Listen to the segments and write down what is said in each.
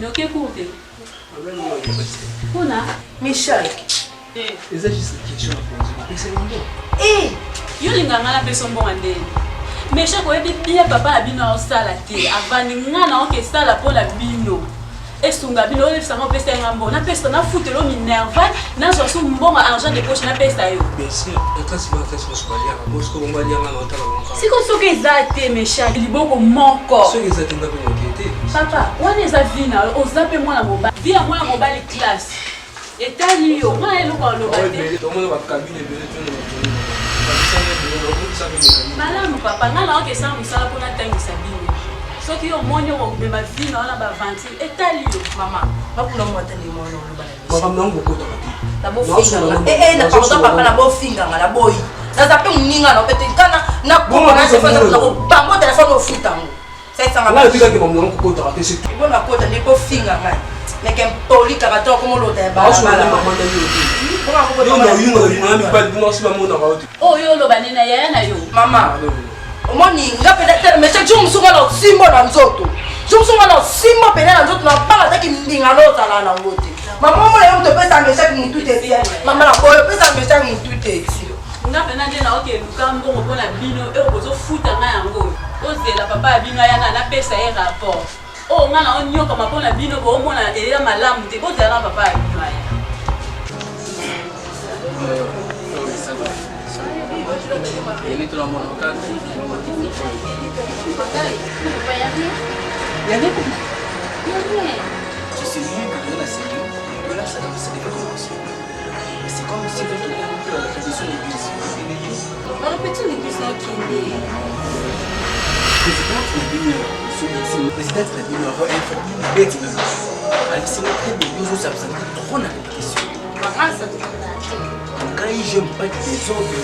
bino ke courte. Kuna Michel. Eza juste question à poser. C'est bon. Yo linganga la peso mbonga ndeni. Mesha ko yebi bien papa na bino au sala te. Avani ngana o ke sala pour la bino. Esunga bino ole fisa mo pesa ngambo. Na pesa na futelo mi nerva na zo su mbonga argent de poche na pesa yo. Bien sûr. Classe parce que on va dire na nota la. Siko soke ezate mesha liboko moko. Soke ezate ngapi ngokete. Papa, wana eza vina ozape mwana mobali. Via mwana mobali classe. Etali yo, mwana eloko aloba te. Tout le monde va cabine belé tout le monde. Malamu papa, ngala oke sa musala pona tangisa bino. Soki yo moni yo bema vina wana ba vanti etali yo Maman, bakula mo atali mo no lo bana. Papa nango kota kati. Na bo finga. Na pardon papa na bo finga na boy. Na zape muninga na pete kana na ko na se fa na ko bango téléphone au futango. C'est ça Là, il y a des moments où on a c'est tout. Bon la côte n'est pas finga ngai. Mais qu'un poli karato comme l'autre ba. Oh yo lo banena ya na yo. Mama. Omoni ngapela mais c'est jum sunga lo simbo na nzoto. Jum sunga lo simbo pena na nzoto na bala taki ndinga lo tala na ngote. Mama mo le on te pesa message ni tout est bien. Mama la boyo pesa message ni tout est ici. Ngapena ndena oke lukambo ngopona bino e okozo futa nga yango. Ozela papa bino ya na pesa e rapport. Oh ngana onyoka mapona bino bo mona eya malamu te bozala papa bino ya. Il est tout le monde au cadre. Je sais bien que rien n'a servi, mais là ça devait commencer. Mais c'est comme si vous avez un peu la tradition de l'église. On répète l'église qui est présidente de l'Union, le président de l'Union, elle fait une bête de nous. Elle s'est montrée de nous, ça me trop la répétition. Quand j'aime pas des autres,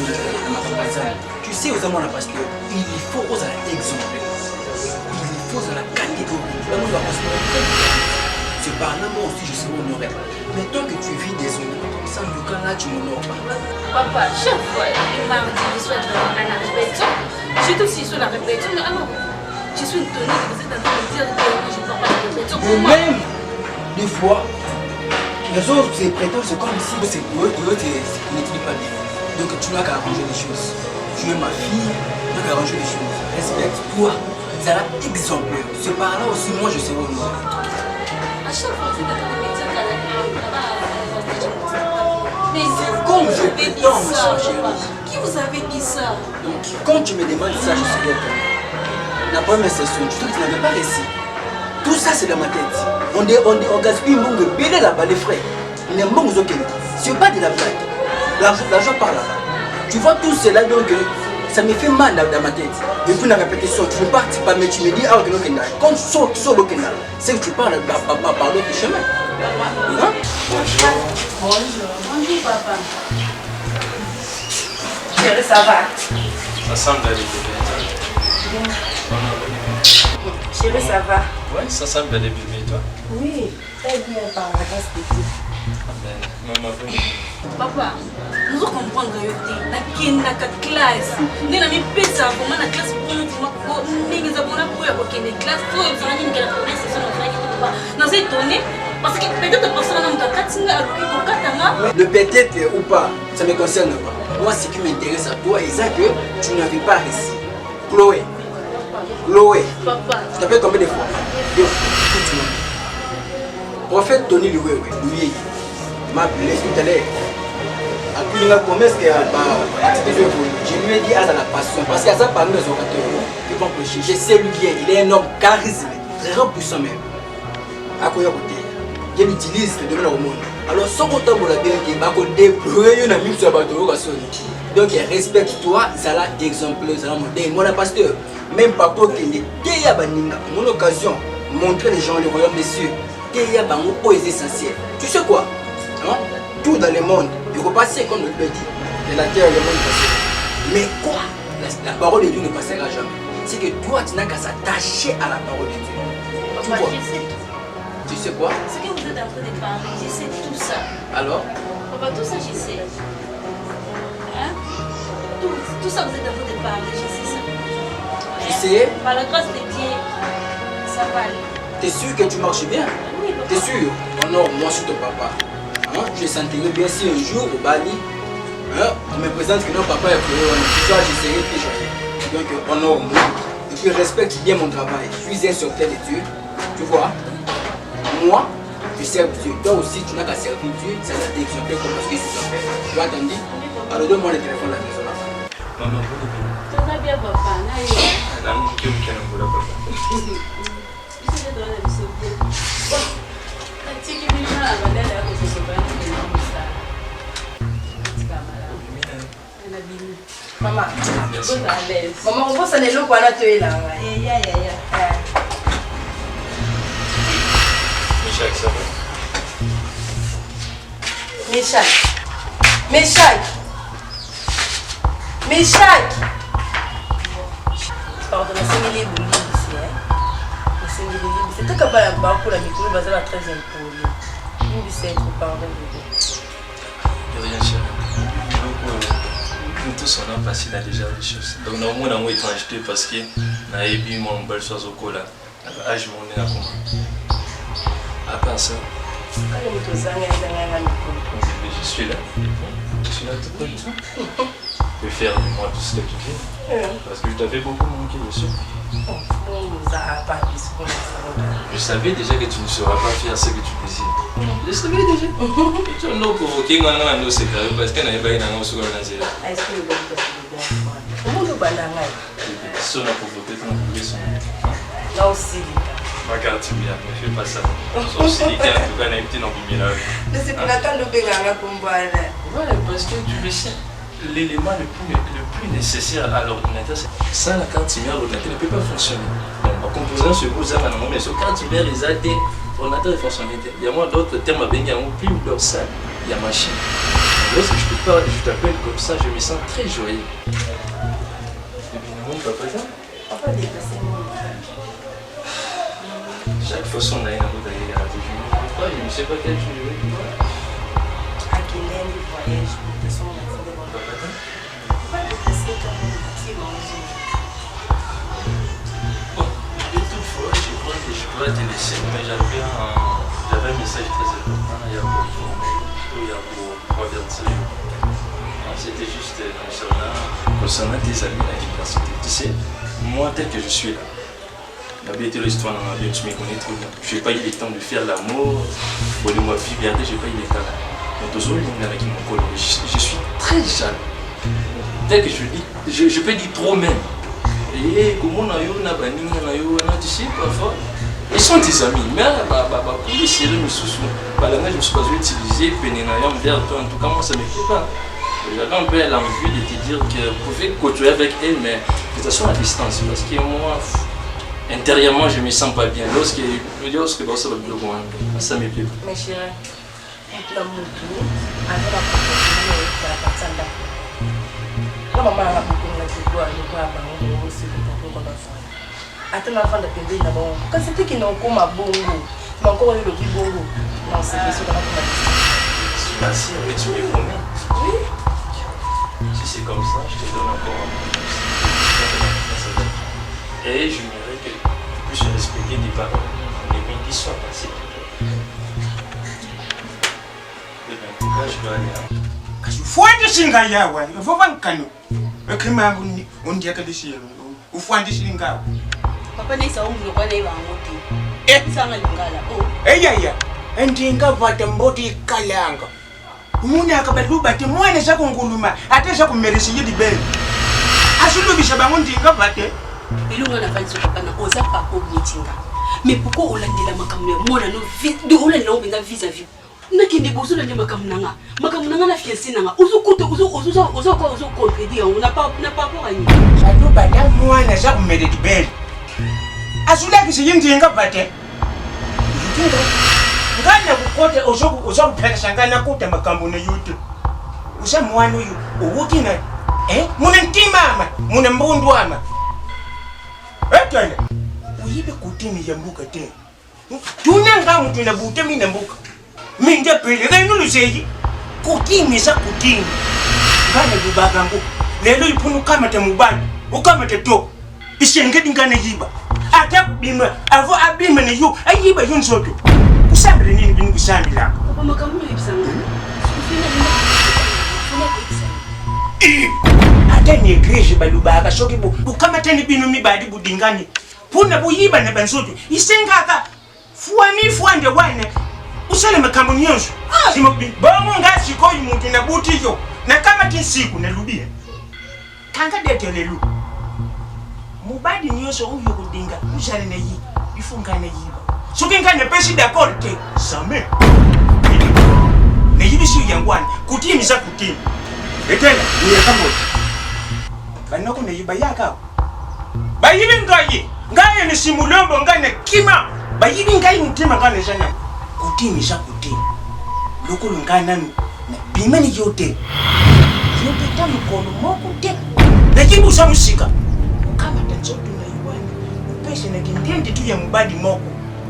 tu sais, aux amants, parce qu'il faut aux exemple. Il faut à la catégorie. C'est par là, moi aussi, je sais m'honorer. Mais toi que tu vis des honneurs, sans le cas là, tu m'honores pas. Papa, chaque fois, il m'a dit que je suis à la répétition. Je suis aussi sur la répétition, mais alors, je suis étonnée que vous êtes en train de dire que je ne parle pas de répétition. Ou même, des fois, les autres se prétendent, c'est comme si c'est pour eux, tu n'étudies pas bien. Donc tu n'as qu'à arranger les choses. Tu es ma fille, tu n'as qu'à arranger les choses. Respecte-toi. C'est un exemple. C'est par là aussi, moi, je sais où nous. À chaque fois, vous êtes en train de dire mais c'est comme je prétends, ma soeur chérie. Qui vous avait dit ça? Donc, quand tu me demandes ça, je suis d'accord. La première session, tu trouves que tu n'avais pas réussi. Tout ça, c'est dans ma tête. On gaspille mon de béler là-bas, les frais. Les mondes au Kenya. C'est pas de la blague. L'argent par là-bas. Tu vois tout cela, donc ça me fait mal dans ma tête. Depuis la répétition, tu ne partis pas, mais tu me dis, ah, ok, Kenya. Quand tu sors au Kenya, c'est que tu parles par l'autre chemin. Hein? Bonjour papa. Chérie, ça va? Ça semble aller bien. Chérie, ça va? Ouais, ça semble aller bien, mais toi? Oui, très bien par la grâce de Dieu. Maman, Papa, nous allons comprendre que tu as classe. Tu as mis pesa pour la classe pour nous. Tu as mis classe pour nous. Étonné parce que peut-être le peut-être ou pas, ça ne me concerne pas. Moi, ce qui m'intéresse à toi, c'est que tu n'avais pas réussi. Chloé. Papa. Tu t'appelles combien de fois? Deux fois. Prophète Tony Loué, lui, m'a appelé tout à l'heure. Je lui ai dit à la passion, parce qu'à ça parmi les orateurs, ils vont prêcher. Je sais lui bien, il est un homme charismatique, très puissant même. À quoi il utilise le domaine au monde. Alors, sans autant pour la vérité, il va déployer une amie sur la bateau. Donc, respecte-toi, ça l'a exemplaire, ça l'a modèle. Moi, le pasteur, même pas pour qu'il y ait mon occasion, montrer les gens le royaume des cieux, qu'il y a une poésie essentielle. Tu sais quoi? Hein? Tout dans le monde, il faut passer comme le dit, que la terre et le monde passent. Mais quoi? La parole de Dieu ne passera jamais. C'est que toi, tu n'as qu'à s'attacher à la parole de Dieu. Tu vois? Tu sais quoi? Ce que vous êtes en train de parler, je sais tout ça. Alors? Papa, tout ça, je sais. Hein? Tout ça, vous êtes en train de parler, je sais ça. Tu sais? Par la grâce de Dieu, ça va aller. T'es sûr que tu marches bien? Oui, T'es sûr? Honore-moi sur ton papa. Hein? Je sentirai bien si un jour au Bali, hein, on me présente que notre papa est pour eux. Tu vois, je serai très joyeux. Donc, honore-moi. Et puis, respecte bien mon travail. Je suis un serviteur de Dieu. Tu vois? Moi, je sers Dieu. Toi aussi, tu n'as qu'à servir Dieu. C'est la direction comme parce que je suis ton père. Tu as entendu? Alors, donne-moi le téléphone à la maison là. Maman, Ça va bien, papa. la mouille qui me calme, voilà, papa. Maman. Merci. Maman, on voit ça n'est pas là, tu es là. Michel, ça va? Michel. Pardon, c'est les boules ici. C'est tout comme la barre pour la micro, mais c'est la très impoli. Nous, c'est trop pardon. Rien, chérie. Nous tous, on a passé là déjà des choses. Donc, nous avons été achetés parce que nous avons eu mon bel soir au cola. Âge, mon nez à comment. À part ça, je suis là. Je suis là tout près de toi. Je vais faire de moi tout ce que tu fais. Parce que je t'avais beaucoup manqué, bien sûr. Je savais déjà que tu ne sauras pas faire ce que tu désires. Je savais déjà. Tu as nous provoqué nos secrets parce que nous n'avons pas eu de secret dans ce là. Si on a provoqué, tu n'as provoqué son. Là aussi, Regarde, tu bien, ne fais pas ça. Sauf si les gars, tu vas n'être dans le milieu. c'est pour l'attendre de Bengala pour moi. Ouais, parce que tu le sais. L'élément le plus nécessaire à l'ordinateur, c'est ça, la carte SIM, l'ordinateur ne peut pas fonctionner. Donc, en composant ce gros arme, mais ce carte SIM, l'ordinateur est fonctionné. Il y a moi d'autres termes à Benga, plus ou leur salle, il y a machine. Lorsque je t'appelle comme ça, je me sens très joyeux. Et puis, non, papa, Papa, déplacez-moi. chaque fois, on a une route à y aller. Je ne sais pas quel jour. À quel aime le voyage, de son Toutefois, je crois que je dois te laisser, mais j'avais un message très important il y a pour avertir. C'était juste concernant tes amis à l'université. Tu sais, moi tel que je suis là, la vérité de l'histoire, tu me connais trop bien. Je n'ai pas eu le temps de faire l'amour, pour moi vivre, je n'ai pas eu le temps là. Donc, je suis très jaloux. Tel que je dis, je peux dire trop même. Et comment on a eu tu sais, parfois, ils sont des amis. Mais pour les séries, je me suis pas utilisé, vers toi, en tout cas, moi ça ne me plaît pas. J'avais un peu l'envie de te dire que vous pouvez côtoyer avec elle, mais de toute façon à distance. Parce que moi, intérieurement, je ne me sens pas bien. Lorsque ça va plus loin, ça me plaît pas. Mais chérie, la moto, avec la proposition de la personne d'accord. La maman a beaucoup de quoi, nous quoi, nous aussi, nous quoi, attends l'enfant de bébé d'abord. Quand c'était qu'il n'a encore ma bongo, il m'a encore eu le petit bongo. Non, c'est bien sûr qu'on a pas dit. Merci, mais tu me promets. Oui. Si c'est comme ça, je te donne encore un peu. Et je mérite que tu puisses respecter tes paroles. Les midi soient passés. En tout cas, je dois aller. Ufundishinga yawa vovankano ekema undiaka dishilo ufundishinga Papa ne sa umu kwa leba ngoti. Sanga lingala. eyaya endinga vata mboti kalanga umuntu akabaluba ti mwana sakunguluma ate sakumerisi yidi be asulubisha bango ndinga vate Ilunga na fanso papa na oza papa obutinga. Mais pourquoi olandela makamune mona no vite olandela obenga vis-à-vis. Nakende bozo la makamunanga na fiancé nanga ozo contredire on n'a pas rapport à ni aluba da mwana sakumerisi be asulakisi yindinga vate ngana kukote uzokuphelesa ngana kude makambune yuti usemwana uyu uwutina mune ntimama mune mbundwama etele uyibe kutini ya mbuka te tunanga mtu na bute mina mbuka minje pele renuluseyi kutini sa kutini ngana yubagangu lelo ipunu kamate mubani ukamate to isengedi ngana yiba ata kubima avo abima ne yu ayiba yunsoto Kusambile nini bini kusambila? Papa makambo yebisanga. Ate ni igreja balubaka shoki bukama teni binu mibadi budingani. Puna buyiba na banzoto. Isengaka fuani fuande wane. Usale makambo nyonso. Simo bomo ngasi ko yumuntu na butiyo. Na kama tinsiku na lubia. Kanga detelelu. Mubadi nyonso uyo kudinga. Usale na yi. Ifunga na yiba. Soki ngane pesi d'accord te. Jamais. Ne yibisi yangwana. Kutimi za kutimi. Etela, ni yakamoti. Banoko ne yiba yaka. Bayibi ngayi. Ngaye ni simulombo ngane kima. Bayibi ngayi mutima ngane sana. Kutimi za kutimi. Lokolo ngana na bimani yote. Yote tamu kono moko te. Na jibu sa musika. Kama tanzoto na yiwani. Upesi na kintendi tu ya mubadi moko.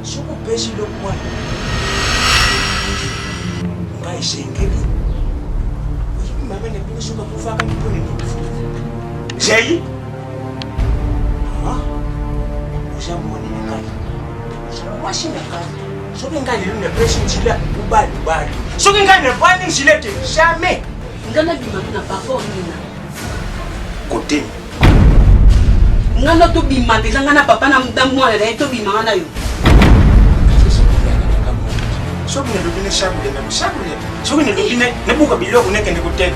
Soko pesi lokwa. Ngayi sengeli. Mama ne bini suka kufaka ni pone ni. Zai? Usa mwani ni kai. Washi na kai. Soki ngani ne pressing chila ubali. Soki ngani ne bani chilete. Jamais. Ngana bima na papa onina. Kote. Ngana to bima bila ngana papa na mwana na to bima ngana yo. Soki ne lubine shabule na shabule. Soki ne lubine ne buka biloko ne kende kote.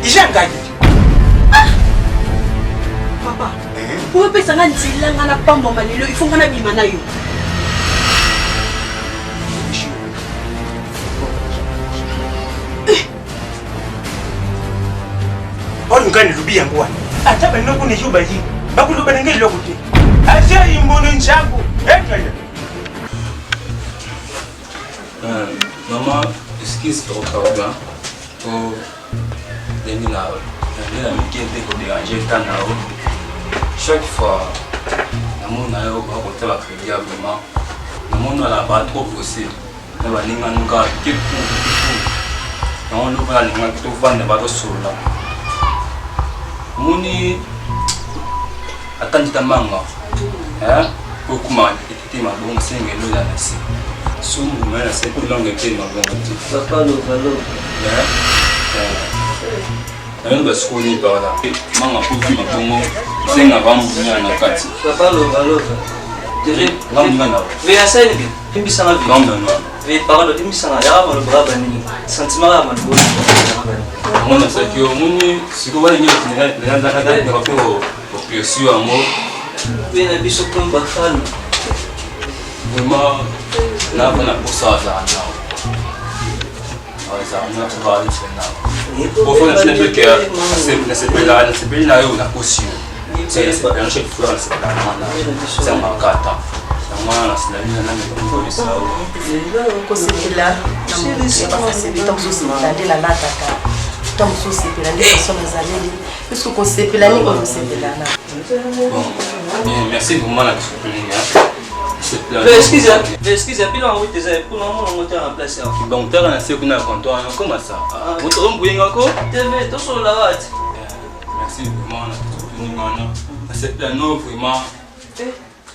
Ijangaji. Papa. Uwe pesa ngana nzila ngana pambo malilo ifunga na bima na yo. Oyo ngani lubia ngwa. Ataba noko ne yuba yi. Bakuluba ngeli lokuti. Acha imbono nchangu. Ekaya. Maman, excuse pour le problème. Pour les minards. La mitié pour déranger le temps. Chaque fois, on a eu un côté la crédit vraiment. On a pas trop possible. On a n'importe quoi qui tout. On nous va n'importe tout va ne pas sur là. Muni attends ta manga. Hein? Pour comment était ma bonne single là ici. Sumu mena c'est plus longue que ma bonne petite. Papa lo valo. Ndio basi ni bala. Mama kufi mabomo. Senga bamunya na kati. Papa lo valo. Dire Ngamna. Ve asali bi. Timbi sana bi. Ngamna. Ve parole timbi sana ya ba lo braba ni. Sentiment la ma bo. Mwana sakio muni siku wale nyinyi tunaanza hata na kwa opio amo. Ve na biso komba fani. Vraiment là on a pour ça là. Ça on a pour aller là. Pour faire un truc c'est bien là on a aussi. C'est un chef fleur c'est là. C'est un makata. Mwana sinalina na mko bisa. Ko sepela. C'est pas c'est tant que c'est la nataka. Tant que c'est la les personnes zaleli. Parce que sepela ni ko sepela na. Bon, merci vraiment la Excusez, puis là on vous disait pour nous monter en place. Donc tu as lancé kuna comptoir comment ça? Vous trouvez bien encore? TV tout sur la route. Merci vraiment la soutenir maintenant. C'est plan non vraiment.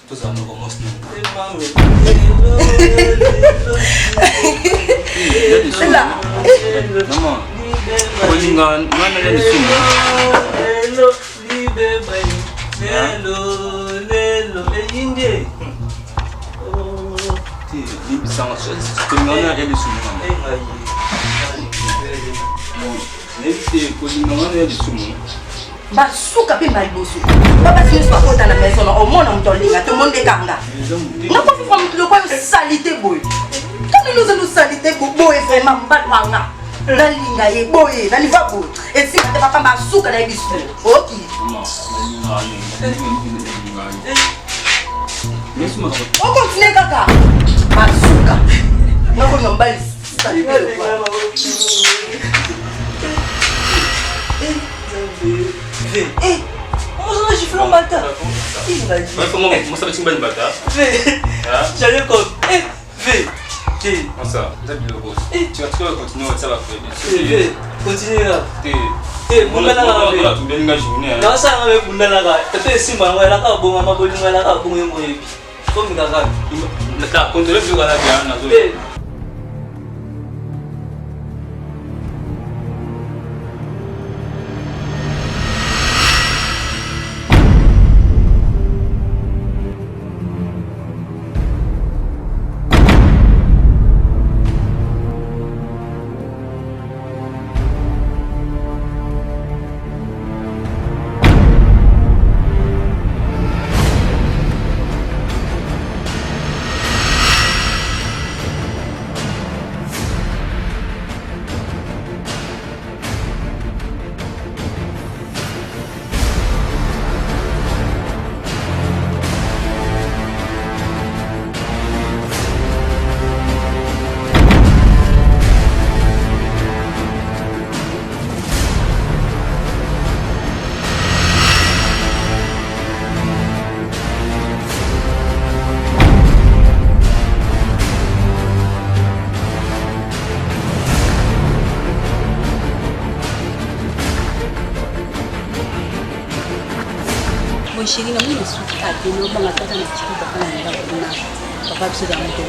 Tout ça nous commence nous. Maman. Olinga mana ya disumu. Hello, libe bai. Hello, inde. Libi sang c'est mana ya disumu. Neste olinga mana ya disumu. Basuka pe maliboso. Papa finit par kota na maison au monde on tolinga tout le monde kanga. Non pas faire le quoi salité boy. Quand nous salité boy vraiment batwanga. Na linga ye boy, na liva boy. Et si papa basuka na bisu. OK. On continue kaka. Basuka. Nako nyambali salité quoi. Eh, on s'en fait un bâtard. Il va dire. Moi ça va timba bata. J'allais comme Comment ça? Tu vas continuer ça va faire. Continue là. Mon là là tu bien engagé. Non ça on va bunda là. Peut-être si moi là ka bonga ma bolinga là ka bonga mo yebi. comme Gaza. Mais t'as contrôlé le gars là bien, Nazo. Chérie, na mimi suki ate no banga tata na tiki papa na nga kuna papa biso da moto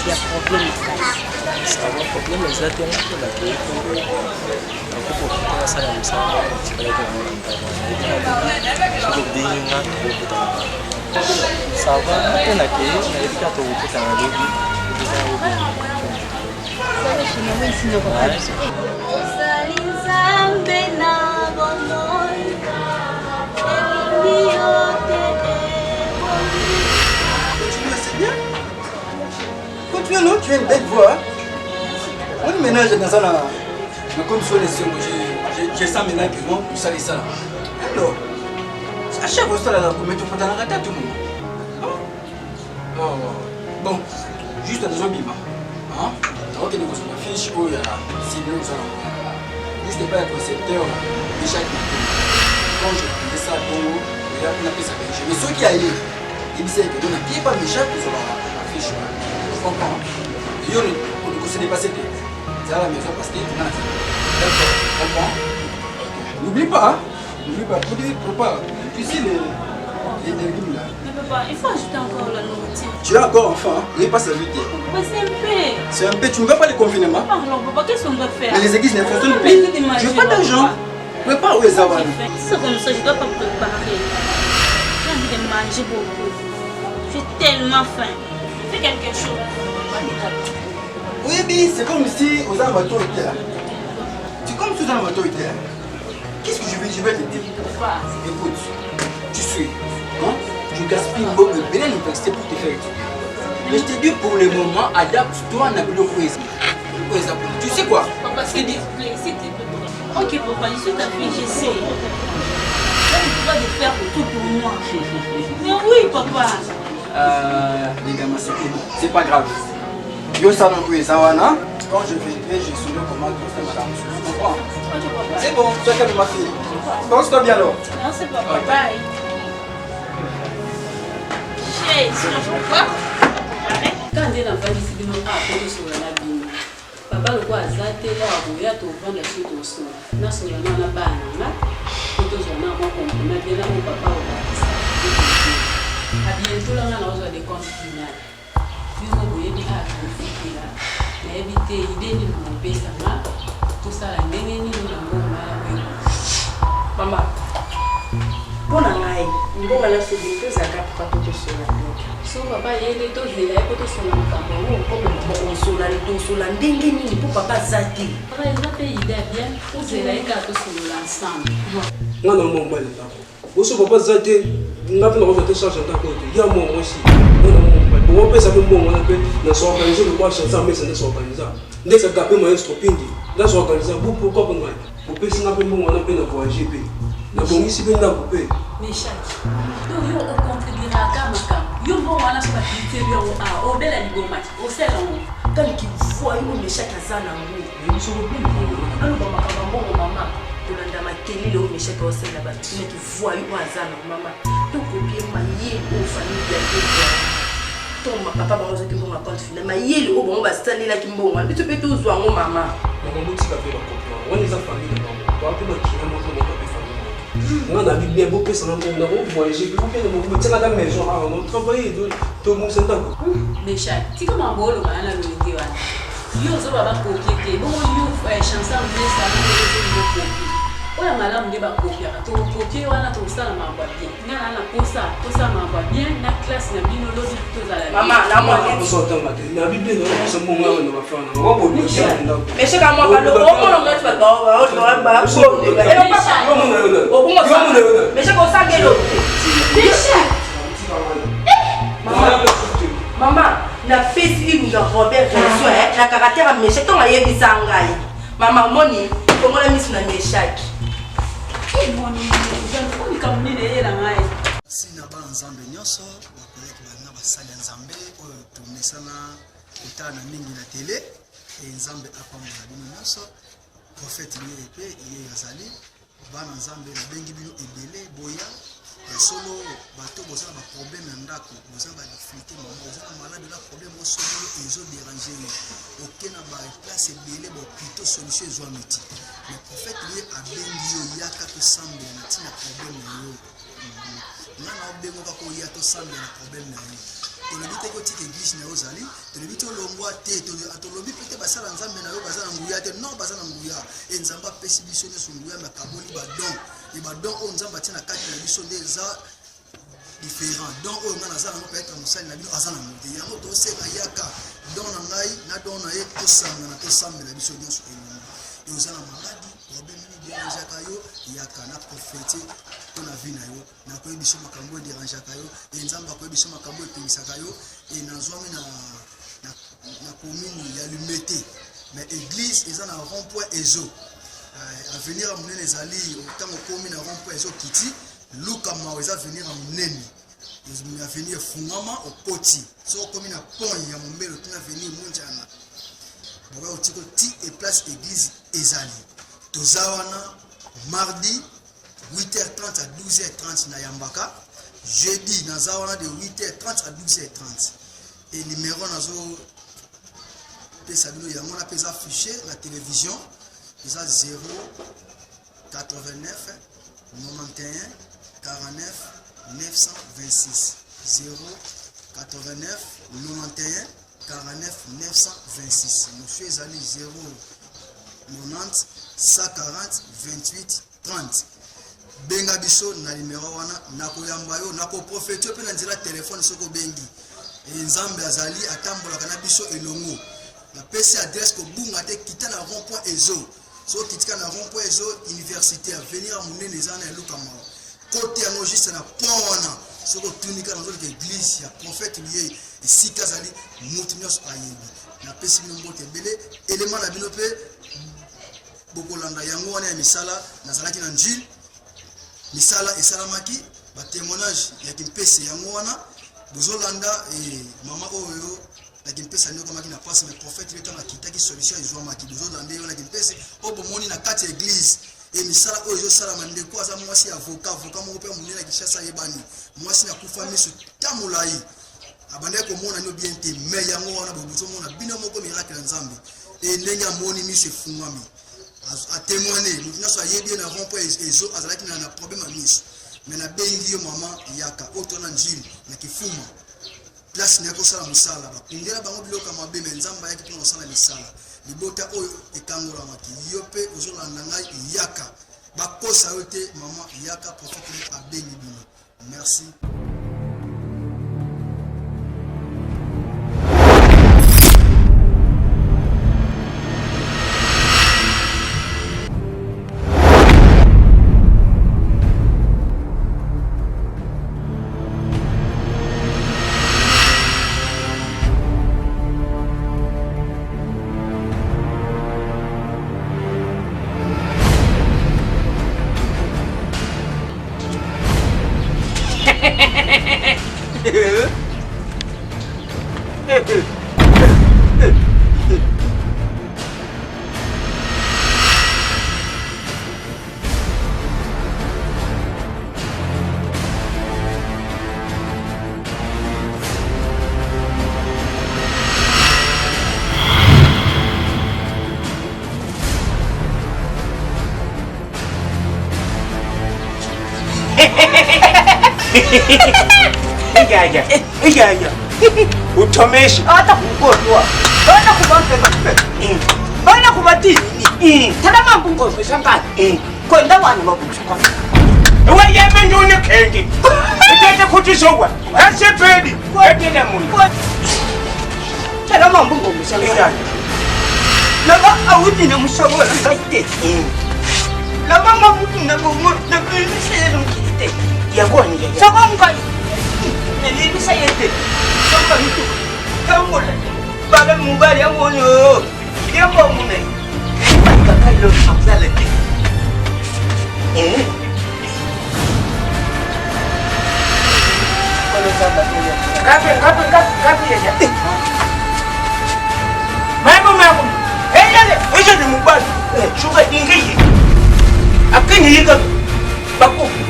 ya problème kasi Ça va problème exactement pour la vie pour la ça la ça c'est pas ça va tena ke na ifika to kuta na lobby sabe chini wewe sino papa salinzambe na bomoi Continue, non? Tu as une belle voix. On est ménage dans ça là. Mais comme sur les sons, j'ai ça maintenant qui vont pour ça et ça. Alors, à chaque fois, ça là, pour mettre au dans la tête tout le monde. Bon, juste à des hommes vivants. Hein? Alors que nous avons une fiche où il y a 6 millions de dollars. Juste pas être concepteur de chaque matin. Quand je fais ça, il y a une pièce à faire. Mais ceux qui a aidé, ils me disent que nous n'avons pas de chaque pour la fiche. Tu comprends? Et on ne s'est dépassé. C'est à la maison parce que tu n'as pas. D'accord, tu comprends? N'oublie pas, n'oublie pas, prépare. Tu sais les légumes là. Mais papa, il faut ajouter encore la nourriture. Tu es encore enfant, il n'est pas servi. Papa, c'est un peu. C'est un peu, tu ne veux pas les confinements? Pardon, papa, qu'est-ce qu'on doit faire? Mais les églises ne fonctionnent Papa, plus. mais Je veux pas d'argent. Prépare où est Zawan? Si c'est comme ça, je ne dois pas préparer. J'ai envie de manger beaucoup. J'ai tellement faim. Fais quelque chose. Oui, mais c'est comme si aux amateurs étaient là. C'est comme si aux amateurs étaient là. Qu'est-ce que je vais te dire? Écoute, tu suis. Hein? Tu gaspilles beaucoup de bien l'université pour te faire étudier. Mais je te dis pour le moment, adapte-toi à la biologie. Tu sais quoi? Papa, s'il te plaît, s'il te plaît. Ok, papa, je suis ta fille, j'essaie. Là, tu dois le faire tout pour moi. Mais oui, papa. Les gamins, c'est pas grave. Yo ça non plus, ça va, non? Quand je vais, je saurai comment tout ça, madame. Tu comprends? C'est bon, tu as calme ma fille. Pense-toi bien alors. Merci, papa. Bye. Chérie, c'est pourquoi? Quand on est dans le ici, on a appris sur la bine. Papa, le quoi, ça, t'es là, on va te prendre la suite au sol. Nous sommes là, on a pas un an. Quand on a un comprimé, bien là, mon papa, on va ça. À bientôt, là, on a besoin de comptes finales. Puis, on va y aller à confiter là. Mais éviter, idée, nous n'avons pas ça. Tout ça, la dernière, nous n'avons pas. Maman, bon angai, bon ala se dit que ça capte pas tout sur la tête. So papa, il est tout zélé, il est tout sur la table. Comme on sur la tête, sur la dengue, pour papa zati. Papa, il va payer bien, tout zélé, il a tout sur l'ensemble. Non, non, non, non, non. Aussi, papa zati, n'a pas de charge en tant que il y a moi aussi. Non, non, non. On peut savoir bon, on peut nous s'organiser le quoi chanter, mais c'est s'organiser. Dès que ça capte moi, est-ce qu'on là s'organiser. Pourquoi pas moi? On peut s'en appeler bon, on a peine à voyager. Na bon ici bien na coupé. Mais chaque. Donc yo au contribuer à Kamaka. Yo bon wana so activité yo a au bel aliboma. Au sel on. Quand qui voit yo mais chaque azana ngo. Mais so bien. Alors ba makamba ngo mama. Tolanda makeli lo mais chaque au sel là-bas. Mais qui voit yo azana mama. Donc bien mailler au famille bien que ton papa ba ozo kimbo ma compte final. Mailler le bon ba stani la kimbo wana. Tu peux tout zo ngo mama. On va mutika pe ba comprendre. On les a famille là. Toi tu vas qui vraiment comment on peut famille. On a bien beaucoup ça, on a voyagé, puis on tient à la maison, on travaille, tout le monde s'entend. Mais chat, tu comment bon le gars là le dit ouais. Yo zo baba copier, bon yo chanson de ça, on copier. Oya malamu nde bakopia tokopie wana tosala mamba bien ngana na posa mamba bien na classe na bino lobi tozala Maman, la moi na Bible na ça mon ngana na bafana ngoko bishanda mais c'est comme moi le bon on met pas ba mais c'est comme ça que l'eau maman na pesi une Robert François la caractère méchant ton aye bisangai maman moni comment la mise na méchaki sina ba nzambe nyonso bakoleki bana basali nzambe oyo tumesana kotana mingi na tele e nzambe apambola bino nyonso prophète liye pe iye yazali bana nzambe babengi bino ebele boya ya solo bato bozala ba problème ya ndako bozala ba difficulté mama bozala malade na problème osolo ezo déranger okena ba place ebele ba plutôt solution ezwa miti mais prophète liye abengi yo yaka to sambe na tina problème na yo nana obengo ka ko ya to sambe na problème na yo tolobi te ko tike église na ozali tolobi te olongwa te tolobi peut être basala nzambe na yo bazala nguya te non bazala nguya e nzamba pesi biso ne sunguya makaboli badon et badon o nzamba tina kati na biso nde za différent donc o ngana za na peut être musali na bino azana ngote yango to senga yaka don na ngai na don na ye to sanga na to sambe na biso nyonso et ozala maladi problème ni dérangeaka yo yaka na prophétie to na vie na yo na ko biso makambo dérangeaka yo et nzamba ko biso makambo epengisaka yo et nazwami na commune ya Lumete mais église ezana rond-point ezo avenir à munene ezali otango komi na rond-point ezo kiti luka mawe za venir à munene avenir fungama okoti so komi na pont ya mombelo tuna venir munjana boka otiko ti et place église ezali tozawana mardi 8h30 à 12h30 na Yambaka, jeudi nazawana de 8h30 à 12h30 et numéro nazo pesa bino yango na pesa affiché la télévision eza 0 89 91 49 926 0 89 91 49 926 monsieur ezali 0 90 140 28 30 benga biso na numéro wana nakoyamba yo nakoprophétio pe na nzela téléphone soko bengi nzambe azali atambolaka na biso elongo na pesi adresse ko bunga te kita na rond-point ezo so kitika na rond-point ezo université à venir à munene ezana ya lukama côté yango juste na pont wana soko tunika na zolo église ya prophète lié esika azali mutu nyonso ayebi na pesi bino mbote ebele élément na bino pe bokolanda yango wana ya misala nazalaki na njil misala esalamaki ba témoignage ya kimpese yango wana bozolanda mama oyo la kimpese nyoko maki na passe mais prophète le temps akitaki solution ezwa maki bozolanda yo la kimpese obomoni na kati église et misala oyo zo sala mandeko aza mwasi avocat moko pe munela kishasa yebani mwasi na kufa misu tamulai abande ko mona nyo bien te mais yango wana bozomona bino moko miracle nzambe et ndenge moni misu efungwami a témoigner nous sommes bien na rond-point ezo azalaki na problème à miso mais na bengi yo mama yaka otona njili na kifuma place na ko sala musala ba kungela bango biloka mabe mais nzamba yaki tuna sala misala libota oyo ekangola maki yo pe ozolanda ngai yaka bakosa yo te mama yaka prophète abengi bino merci. Igaya. Uthomesha. Ata kukodwa. Bana kubambe. Bana kubatini. Thana mambungo shankani. Kwenda wani mabutshwa. Wayeme ndone kenge. Utete kuthi sokwa. Asepedi. Kwetela muntu. Thana mambungo shankani. Laba awuthi nemushobo ngayite. Laba mamuthi nabomo nakulisela ngite. Yakoni ke. Sokonga. Nelibisa yete. Sokonga itu. Kamola. Baba mubali amonyo. Yebo mume. Bakakalo amzalete. Kapi ya. Mama. Wewe ni mubali. Shuka dingi. Akini yika. Bakuni.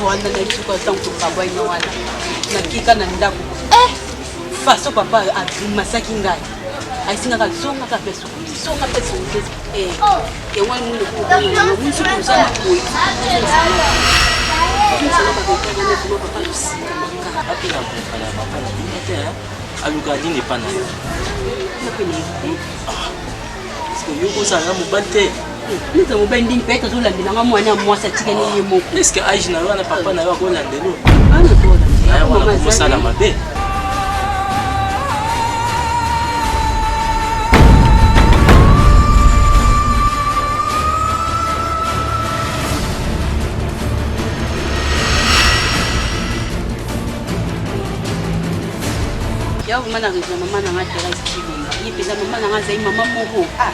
Wanda na isuka tanto papa ina wana nakika na ndako faso papa amasaki ngai aisinga ka zonga ka peso e wani mungu ko musu ko sana ko alukadi n'est pas naïf. Parce que yo ça nga mobante. Nous avons bien dit peut-être que la binanga mwana mwasa tika ni yemo. Est-ce que age na wana papa na yo ko landelo? Ah non toi. Ah wana ko sala mabe. Ya mana raison maman na ngata kibonga. Yipeza maman na ngaza mama moko. Ah.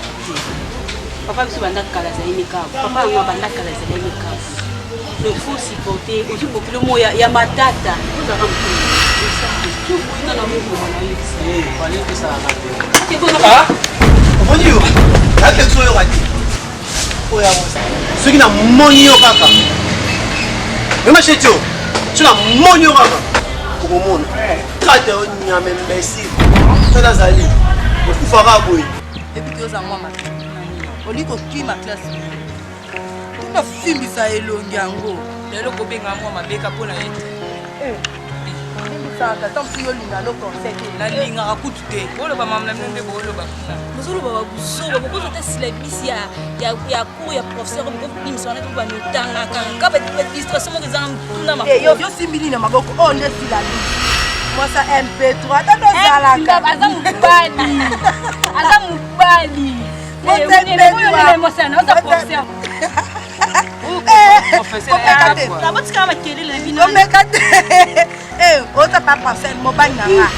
Papa biso banda kala za imikavu. Papa nga banda kala za imikavu. Le faut supporter aussi beaucoup le mot ya matata. Vous avez compris. Tout le monde a mon mot na yix. Fallait que ça arrête. C'est bon. Ah. Oboni yo. Ake so yo wati. Oya mosa. Soki na monyo kaka. Mema chetio. Tuna monyo kaka. Kokomona. Kate onyame mbesi. Tona zali. Okufaka boy. Depuis que ça moi ma. Oli ko kima classe. Tuna fimbisa elongi yango. Lelo ko benga moi mabeka pona yete. Saka tampi yo linga lo concert na linga akutu te. Bolo ba mamna mende bolo ba. Muzulu baba buzoba bokozo ta syllabus ya cours ya professeur ko bimisona ko ba notanga kanga ba distraction mo ezanga tuna ma. Yo simbili na maboko o nde syllabus. Moi ça MP3 tata zalaka. Aza mubali. Aza mubali. Ota papa fait mobile nanga.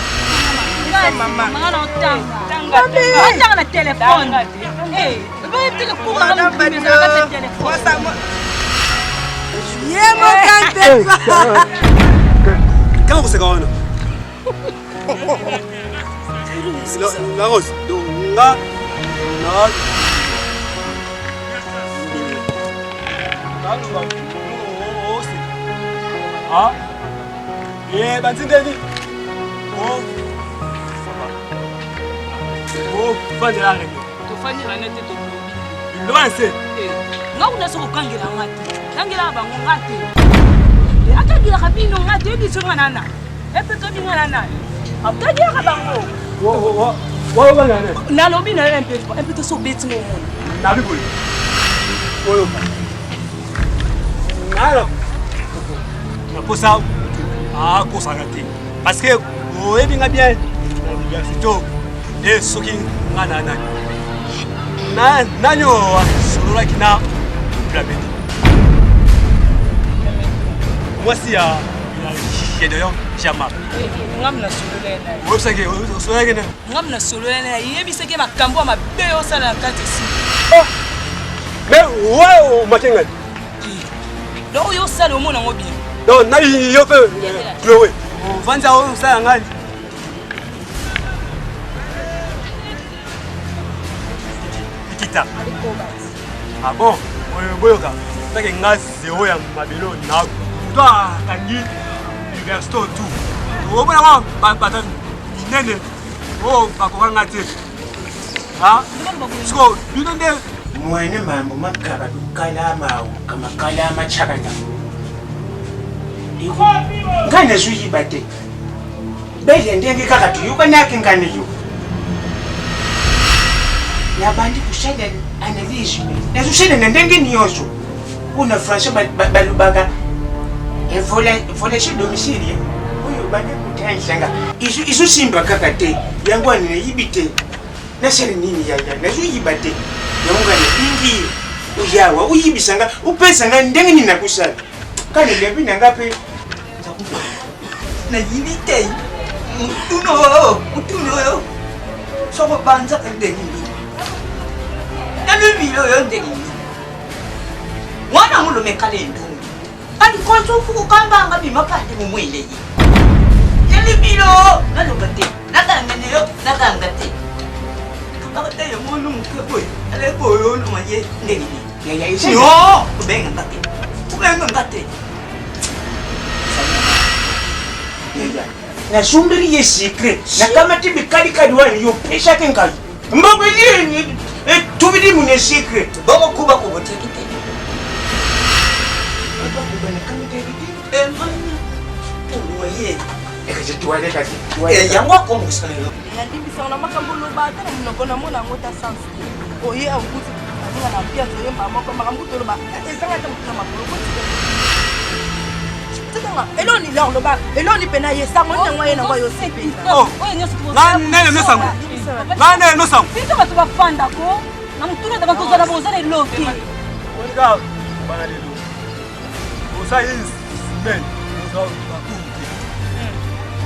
Maman. Maman tanga na téléphone. Eh, va te pour na téléphone. Yemo kante. Kama kusekana. La rose. Nga Ah, yeah, banzindeni. Fanya la règle. To fanya la nete to lobi. Loanse. Nga una so kangela ngati. Kangela ba ngati. Akangela kabino ngati ebi so ngana. Epe to bi ngana. Akangela ka bango. Wo bangane. Na lobi na MP3. Epe to so beti mo. Na bi boli. Wo Nalo. Naposa kosa raté. Parce que vous avez bien c'est tout. Et ce qui nanyo solola kina Blamedi. Moi si j'ai d'ailleurs Jamal. Ngamna sololena. Website solola kina. Ngamna sololena yebiseke makambo mabe osala kati si. Oh. Mais ouais, matinga. Donc yo sala o mona ngo bien. Donc na yo pe Chloé. Vanza o sala ngani. Kita. Ah bon, boyoka. Take nga zéro ya mabelo na toi kangi université tout. O bona ba bata nene. Oh, bakokanga te. Ah? Sko, binende Mwana mambo makaba dukalama kama kalama chakata. Iko ngane zuyi bate. Bele ndenge kakatu yuba nake ngane yu. Ya bandi kushada analyse. Na zushada ndenge niyozo. Una François balubaga. Vola chez domicile. Oyo bandi kutanga. Isu simba kakate. Yangu anine yibite. Na sere nini yaya. Na zuyi bate. Yongane ingi uyawa uyibisanga upesanga ndenge ninakusala kale lebina ngape na yibite mutuno soko banza ndenge ni na lubilo yo ndenge ni mwana mulo mekale ndungu ali konso fuko kamba ngabi mapande mumwele yi ya lubilo na lobate na kangane yo na kangate Akate yo monu mkeboy. Ale boyo no maye ndeni. Ya isi. Yo, ubenga ngate. Ubenga ngate. Na sumbiri ye secret. Na kama tibi kali wani yo pesha kenkai. Mbogo ni tubidi mune secret. Bogo kuba kubote kite. Bogo kuba ne kama tebidi. Uwaye. Ekaje tuwale kati. Yangwa ko musanelo. Yandibisa na makambo loba ta munoko na mona ngota sans. Oye akuti azinga na pia zoye mama ko makambo to loba. Ezanga ta mutuna makolo ko. Tanga eloni la loba. Eloni pena yesango nyangwa yena kwa yosepe. Oh. Nane no sango. Nane no sango. Pinto batu bafanda ko. Na mutuna ta bantu zana bozana loki. Wanga bana lelo. Osa is men. Osa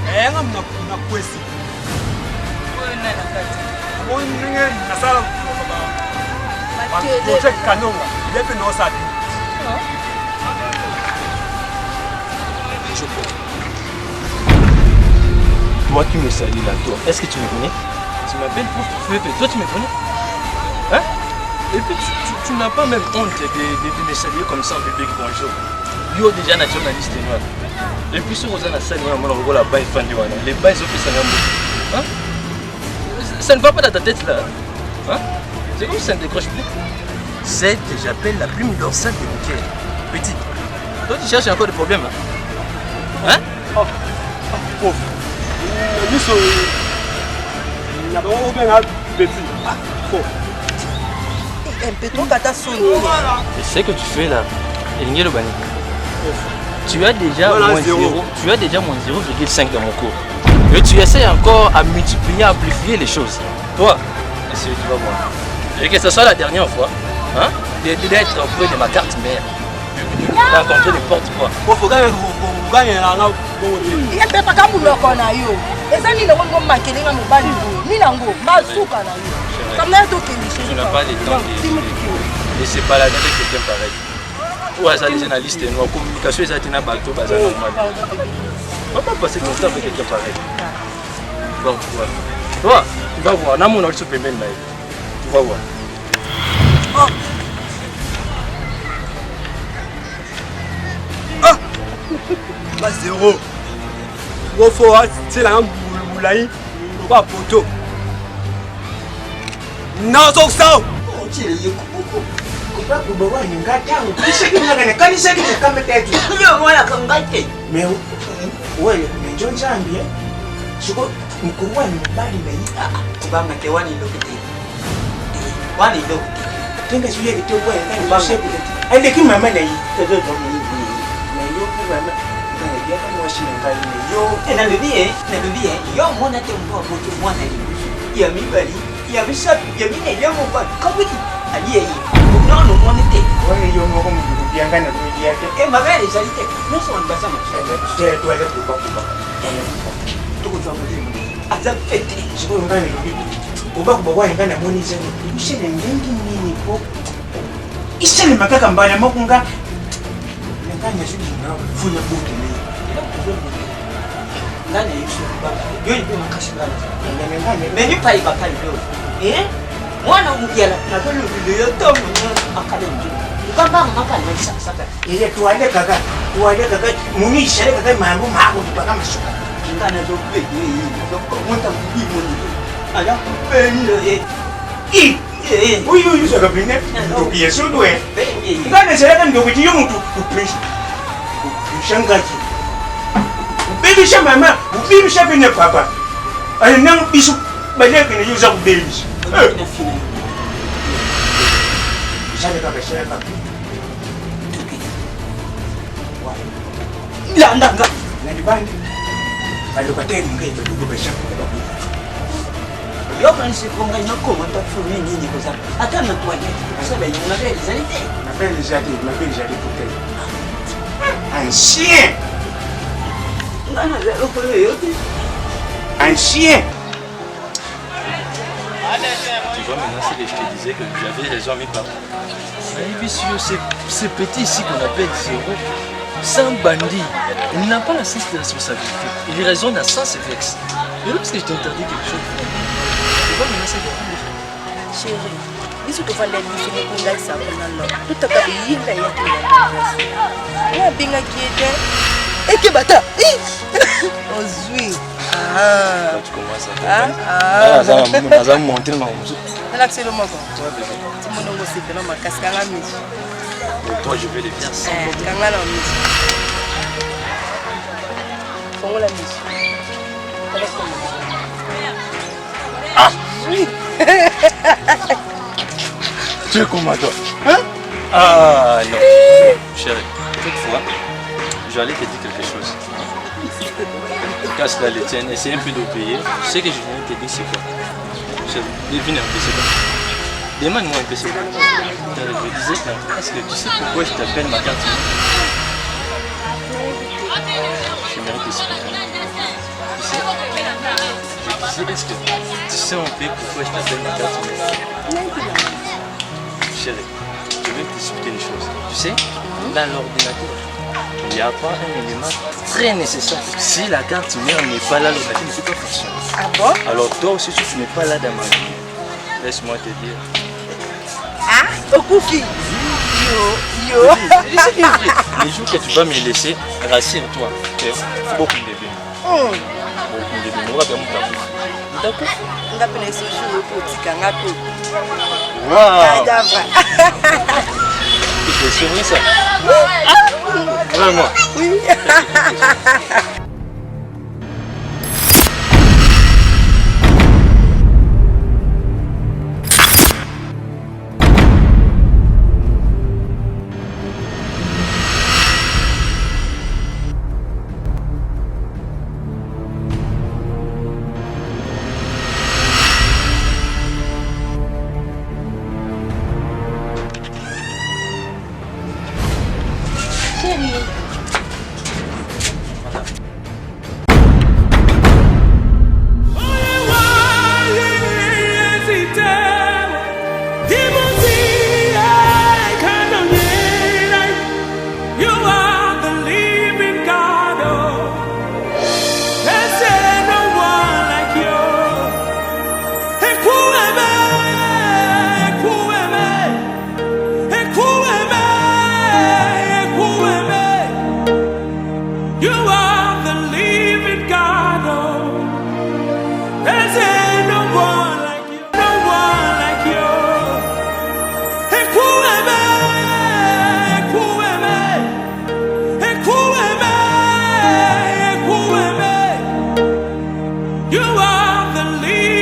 Enga mna kwesi. Ona na kati. Oninge nasala baba. Project Kanonga. Lepe no sadi. Toi qui me salues là, toi, est-ce que tu me connais? Tu m'appelles pour Fefe, toi tu me connais? Hein? Et puis tu n'as pas même honte de me saluer comme ça en public, bonjour. Yo déjà nationaliste noir. Et puis sur Rosanna Sani, on va la baille fan du Wana. Les bails sont plus en hein? Ça ne va pas dans ta tête là. Hein? C'est comme si ça ne décroche plus. C'est que j'appelle la plume dorsale de Mickey. Petit. Toi tu cherches encore des problèmes hein? Oh, pauvre. Nous sommes. Il n'y a pas aucun petit. Pauvre. Un pétron kata soni. Et ce que tu fais là, Elingue Lobani. Tu as déjà moins 0. Tu as déjà moins 0,5 dans mon cours. Et tu essaies encore à multiplier, à amplifier les choses. Toi, monsieur, tu vas voir. Et que ce soit la dernière fois, hein, d'être auprès de ma carte mère. Rencontrer n'importe quoi. Il y a des gens qui ont yo. Et ça, ni le monde manque les gens mobile ni lango, masuka na yo. Ça m'a tout cliché. Tu n'as pas le temps de se balader avec quelqu'un pareil. Ou à ça les journalistes noirs, communication ça tient à bateau, bazar normal. On va pas passer ton temps avec quelqu'un pareil. Tu vas voir. Toi, tu vas voir. On a mon autre super même là. Tu vas voir. Pas zéro. Gros faut c'est la moulaï. Pas poteau. Non, donc ça. Oh, tu es beaucoup. Kuba kuba wani ngata ukishiki ngane kanisa kile kama tetu. Yo mwana kangate. Mais wewe ni John Zambia. Siko mkuru wani mbali na hii. Kubanga ke wani lokete. Wani lo. Tenga suye kite wewe ngani banga. Ende kimama na hii. Tebe ndo ni. Na yo kimama. Ngani dia kama washi ngani yo. Na bibie. Yo mwana te mbo abote mwana ni. Ya mibali. Ya bisapi. Ya mine yo mbo kabudi. Aliye hii. Non, non, on était. Oui, il y a un moment où il y a un gars qui a Et ma mère, ils allaient. Nous sommes pas ça, ma chère. c'est toi, là, tu vas pas. Tout le temps, aza fete. Siko ngani uba kubwa ngani amoni zeni. Ishele ngengi nini ko. Ishele makaka mbaya makunga. Ngani shudi ngawo funya buti ni. Ngani yisho baba. Yo ipo makashingana. Ngani meni pai bakali yo. Mwana umukiala na tolo video tomu akale nje. Ukamba makali na saka. Ile tuwale kaka muni ishele kaka mambo mako tupaka mashuka. Ngana zo pe monta kubi moni. Ala pendo Uyu saka bine. Ndokiye sudwe. Ngana sele ndokuti yo mutu kuprisha. Shangaji. Baby mama, baby bine papa. Ale nang bisu baleke ne yuza kubelisa. Ishale kaka shele kaka. Landanga. Nalibandi. Alokateni ngeto kubesha. Yo pensi konga nyakoma tafuni nini koza. Hata na kwa nini. Sasa yana vile zalite. Ma belle jadi pour quelle? Un chien. Ngana zero kwa yote. Un chien. Tu vois, maintenant, c'est que je te disais que j'avais raison à mes parents. C'est petit ici qu'on appelle zéro. C'est un bandit. Il n'a pas la sens de responsabilité. Il raisonne à sens et vexe. Et lorsque je t'interdis quelque chose, tu vois, maintenant, c'est que Chérie, biso to fale biso ni kunga sa kuna lo. Tuta ka yinda ya tu. Ya binga kiete. Eke bata. Ozui. quand tu commences à faire ça, monter dans le museau. Relaxez le moko. Tu mon ngo c'est dans ma casque la mise. Et toi, je vais les faire sans problème. Kanga la mise. Fongo la mise. Ah oui. Tu es comme toi. Hein? Ah non. Chérie, toutefois, j'allais te dire quelque chose. Casse la tienne, essaye un peu de payer. Ce que je viens de te dire, c'est quoi? Devine un peu, c'est quoi? Demande-moi un peu, c'est quoi? Je disais, est-ce que tu sais pourquoi je t'appelle ma carte? Je mérite aussi. Tu sais? Je disais, est-ce que tu sais un peu pourquoi je t'appelle ma carte? Chérie, je vais t'expliquer une chose. Tu sais, dans l'ordinateur, il n'y a pas un élément très nécessaire. Si la carte mère n'est pas là, l'ordinateur ne peut pas fonctionner. Ah bon? Alors toi aussi, si tu n'es pas là dans ma vie, laisse-moi te dire. Ah, au Koufi. Yo. Les jours que tu vas me laisser, rassure-toi. Il faut beaucoup de bébés. Beaucoup de bébés. Nous allons faire un d'accord? On va prendre ce jour pour tika ngato. Waouh! Cadavre. C'est vrai ça? Vraiment? Oui. You are the leader.